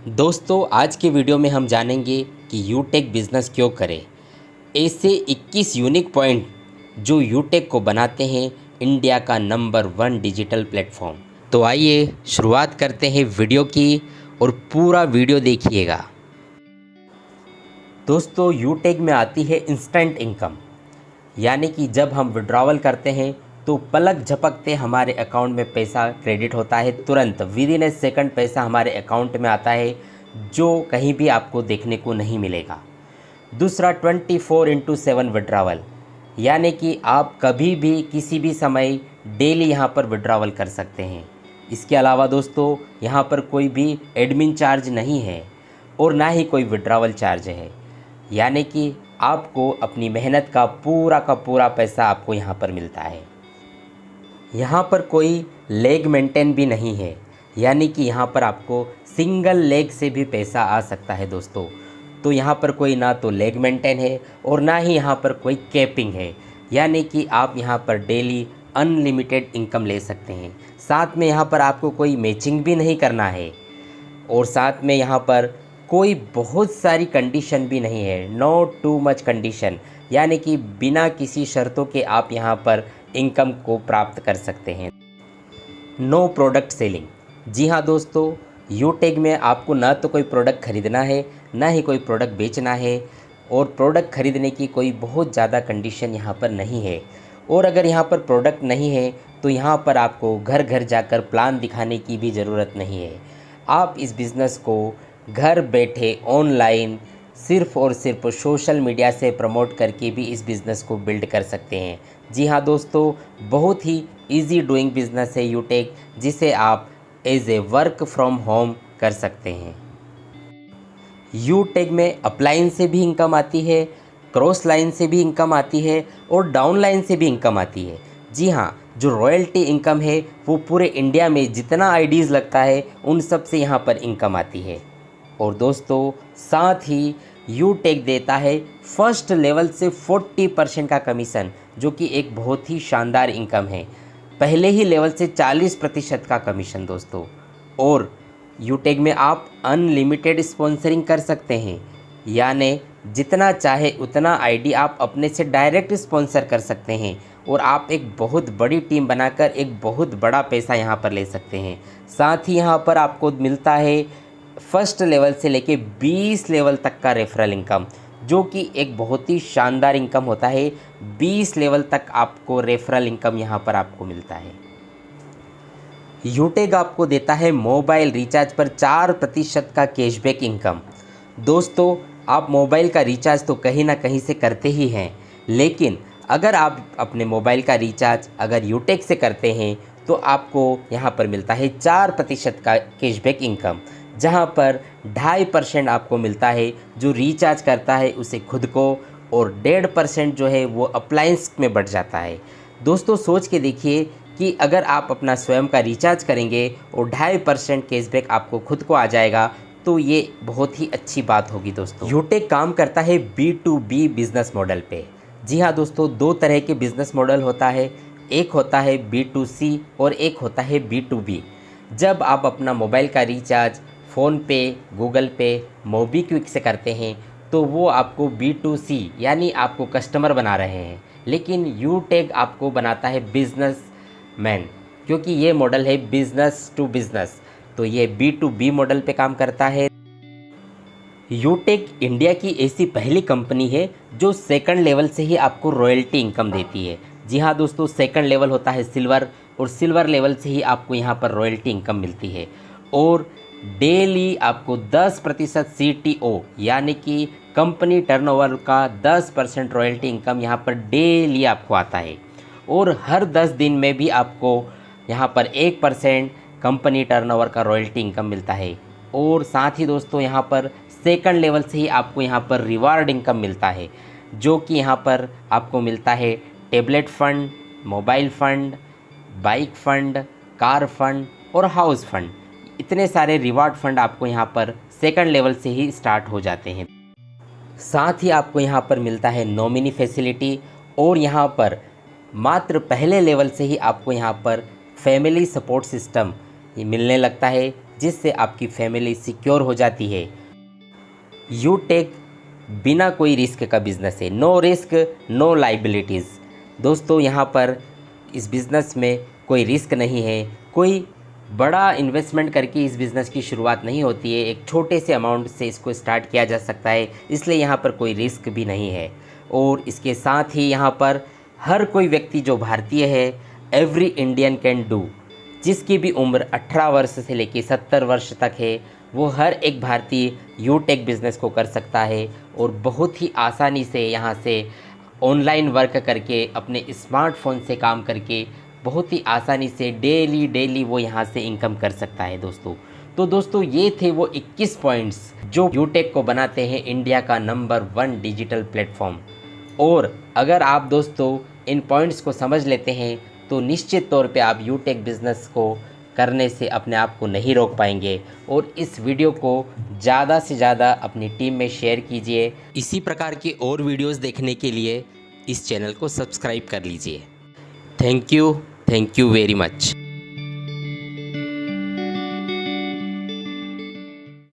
दोस्तों आज के वीडियो में हम जानेंगे कि यूटेक बिज़नेस क्यों करें। ऐसे 21 यूनिक पॉइंट जो यूटेक को बनाते हैं इंडिया का नंबर 1 डिजिटल प्लेटफॉर्म। तो आइए शुरुआत करते हैं वीडियो की और पूरा वीडियो देखिएगा। दोस्तों यूटेक में आती है इंस्टेंट इनकम, यानी कि जब हम विड्रॉवल करते हैं तो पलक झपकते हमारे अकाउंट में पैसा क्रेडिट होता है, तुरंत विद इन ए सेकंड पैसा हमारे अकाउंट में आता है, जो कहीं भी आपको देखने को नहीं मिलेगा। दूसरा 24/7 विड्रॉवल, यानी कि आप कभी भी किसी भी समय डेली यहाँ पर विड्रॉवल कर सकते हैं। इसके अलावा दोस्तों यहाँ पर कोई भी एडमिन चार्ज नहीं है और ना ही कोई विड्रॉवल चार्ज है, यानी कि आपको अपनी मेहनत का पूरा पैसा आपको यहाँ पर मिलता है। यहाँ पर कोई लेग मेंटेन भी नहीं है, यानी कि यहाँ पर आपको सिंगल लेग से भी पैसा आ सकता है दोस्तों। तो यहाँ पर कोई ना तो लेग मेंटेन है और ना ही यहाँ पर कोई कैपिंग है, यानी कि आप यहाँ पर डेली अनलिमिटेड इनकम ले सकते हैं। साथ में यहाँ पर आपको कोई मैचिंग भी नहीं करना है और साथ में यहाँ पर कोई बहुत सारी कंडीशन भी नहीं है, नो टू मच कंडीशन, यानी कि बिना किसी शर्तों के आप यहाँ पर इनकम को प्राप्त कर सकते हैं। नो प्रोडक्ट सेलिंग, जी हाँ दोस्तों, यूटेक में आपको ना तो कोई प्रोडक्ट खरीदना है ना ही कोई प्रोडक्ट बेचना है और प्रोडक्ट खरीदने की कोई बहुत ज़्यादा कंडीशन यहाँ पर नहीं है। और अगर यहाँ पर प्रोडक्ट नहीं है तो यहाँ पर आपको घर घर जाकर प्लान दिखाने की भी ज़रूरत नहीं है। आप इस बिज़नेस को घर बैठे ऑनलाइन सिर्फ़ और सिर्फ सोशल मीडिया से प्रमोट करके भी इस बिज़नेस को बिल्ड कर सकते हैं। जी हाँ दोस्तों, बहुत ही इजी डूइंग बिज़नेस है यूटेक, जिसे आप as a work from home कर सकते हैं। यूटेक में अपलाइन से भी इनकम आती है, क्रॉस लाइन से भी इनकम आती है और डाउन लाइन से भी इनकम आती है। जी हाँ, जो रॉयल्टी इनकम है वो पूरे इंडिया में जितना आईडीज़ लगता है उन सब से यहाँ पर इनकम आती है। और दोस्तों साथ ही यूटेक देता है फर्स्ट लेवल से 40% का कमीशन, जो कि एक बहुत ही शानदार इनकम है। पहले ही लेवल से 40% का कमीशन दोस्तों। और यूटेक में आप अनलिमिटेड स्पॉन्सरिंग कर सकते हैं, यानी जितना चाहे उतना आईडी आप अपने से डायरेक्ट स्पॉन्सर कर सकते हैं और आप एक बहुत बड़ी टीम बनाकर एक बहुत बड़ा पैसा यहाँ पर ले सकते हैं। साथ ही यहाँ पर आपको मिलता है फर्स्ट लेवल से लेके 20 लेवल तक का रेफरल इनकम, जो कि एक बहुत ही शानदार इनकम होता है। 20 लेवल तक आपको रेफरल इनकम यहाँ पर आपको मिलता है। यूटेक आपको देता है मोबाइल रिचार्ज पर 4% का कैशबैक इनकम। दोस्तों आप मोबाइल का रिचार्ज तो कहीं ना कहीं से करते ही हैं, लेकिन अगर आप अपने मोबाइल का रिचार्ज अगर यूटेक से करते हैं तो आपको यहाँ पर मिलता है 4% का कैशबैक इनकम, जहाँ पर 2.5% आपको मिलता है जो रिचार्ज करता है उसे खुद को, और 1.5% जो है वो अप्लायंस में बढ़ जाता है। दोस्तों सोच के देखिए कि अगर आप अपना स्वयं का रिचार्ज करेंगे और 2.5% कैशबैक आपको खुद को आ जाएगा, तो ये बहुत ही अच्छी बात होगी दोस्तों। यूटेक काम करता है B2B बिज़नेस मॉडल पे। जी हाँ दोस्तों, 2 तरह के बिज़नेस मॉडल होता है, एक होता है B2C और एक होता है B2B। जब आप अपना मोबाइल का रिचार्ज फ़ोन पे, गूगल पे, मोबीक्विक से करते हैं तो वो आपको B2C यानी आपको कस्टमर बना रहे हैं, लेकिन यूटेक आपको बनाता है बिजनेस मैन, क्योंकि ये मॉडल है बिजनेस टू बिजनेस, तो ये B2B मॉडल पे काम करता है। यूटेक इंडिया की ऐसी पहली कंपनी है जो सेकंड लेवल से ही आपको रॉयल्टी इनकम देती है। जी हाँ दोस्तों, सेकंड लेवल होता है सिल्वर और सिल्वर लेवल से ही आपको यहाँ पर रॉयल्टी इनकम मिलती है। और डेली आपको 10% CTO यानी कि कंपनी टर्नओवर का 10% रॉयल्टी इनकम यहाँ पर डेली आपको आता है। और हर 10 दिन में भी आपको यहाँ पर 1% कंपनी टर्नओवर का रॉयल्टी इनकम मिलता है। और साथ ही दोस्तों यहाँ पर सेकंड लेवल से ही आपको यहाँ पर रिवार्ड इनकम मिलता है, जो कि यहाँ पर आपको मिलता है tablet fund, mobile fund, bike fund, car fund और हाउस फ़ंड। इतने सारे रिवार्ड फ़ंड आपको यहाँ पर सेकंड लेवल से ही स्टार्ट हो जाते हैं। साथ ही आपको यहाँ पर मिलता है नॉमिनी फैसिलिटी, और यहाँ पर मात्र पहले लेवल से ही आपको यहाँ पर फैमिली सपोर्ट सिस्टम मिलने लगता है। जिससे आपकी फैमिली सिक्योर हो जाती है। यूटेक बिना कोई रिस्क का बिज़नेस है, नो रिस्क नो लाइबिलिटीज़। दोस्तों यहाँ पर इस बिज़नेस में कोई रिस्क नहीं है, कोई बड़ा इन्वेस्टमेंट करके इस बिज़नेस की शुरुआत नहीं होती है, एक छोटे से अमाउंट से इसको स्टार्ट किया जा सकता है, इसलिए यहाँ पर कोई रिस्क भी नहीं है। और इसके साथ ही यहाँ पर हर कोई व्यक्ति जो भारतीय है, एवरी इंडियन कैन डू, जिसकी भी उम्र 18 वर्ष से लेकर 70 वर्ष तक है, वो हर एक भारतीय यूटेक बिज़नेस को कर सकता है और बहुत ही आसानी से यहाँ से ऑनलाइन वर्क करके, अपने स्मार्टफोन से काम करके बहुत ही आसानी से डेली वो यहाँ से इनकम कर सकता है दोस्तों। तो दोस्तों ये थे वो 21 पॉइंट्स जो यूटेक को बनाते हैं इंडिया का नंबर 1 डिजिटल प्लेटफॉर्म। और अगर आप दोस्तों इन पॉइंट्स को समझ लेते हैं तो निश्चित तौर पे आप यूटेक बिज़नेस को करने से अपने आप को नहीं रोक पाएंगे। और इस वीडियो को ज़्यादा से ज़्यादा अपनी टीम में शेयर कीजिए। इसी प्रकार की और वीडियोस देखने के लिए इस चैनल को सब्सक्राइब कर लीजिए। Thank you very much.